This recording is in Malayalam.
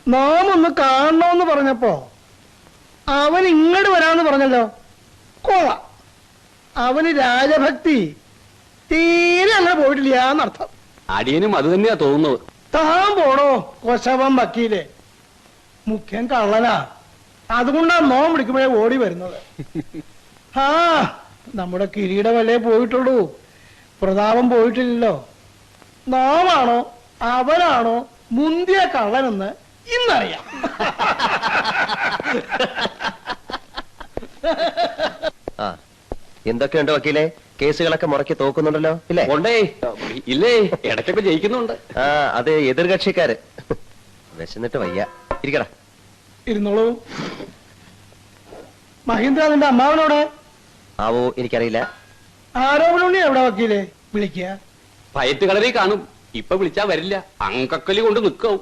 നാം ഒന്ന് കാണണമെന്ന് പറഞ്ഞപ്പോ അവൻ ഇങ്ങോട്ട് വരാന്ന് പറഞ്ഞല്ലോ. കൊള്ളാം. അവന് രാജഭക്തി തീരെ അങ്ങനെ പോയിട്ടില്ല എന്നർത്ഥം. അടിയനും അത് തന്നെയാ തോന്നുന്നത്. താൻ പോടോ കൊശവൻ വക്കീലെ. മുഖ്യൻ കള്ളനാ. അതുകൊണ്ടാ നോം വിളിക്കുമ്പോഴേ ഓടി വരുന്നത്. ആ നമ്മുടെ കിരീടമല്ലേ പോയിട്ടുള്ളൂ, പ്രതാപം പോയിട്ടില്ലല്ലോ. നോമാണോ അവനാണോ മുന്തിയ കള്ളനെന്ന് ഇന്നറിയാം. ആ എന്തൊക്കെയുണ്ട് വക്കീലെ? കേസുകളൊക്കെ മുറക്കി തോക്കുന്നുണ്ടല്ലോ ഇല്ലേ? ഉണ്ടേ. ഇല്ലേ, ഇടയ്ക്കൊക്കെ ജയിക്കുന്നുണ്ട്. ആ അത് എതിർകക്ഷിക്കാര്. വിശന്നിട്ട് വയ്യ. ഇരിക്കടാ. ഇരുന്നോളൂ. മഹീന്ദ്ര നിന്റെ അമ്മാവനോടെ? ആവോ എനിക്കറിയില്ല. ആരോപണി എവിടെ വക്കീലെ? വിളിക്കുക. പയറ്റ് കളരി കാണും. ഇപ്പൊ വിളിച്ചാ വരില്ല. അങ്കക്കലി കൊണ്ട് നിൽക്കാവും.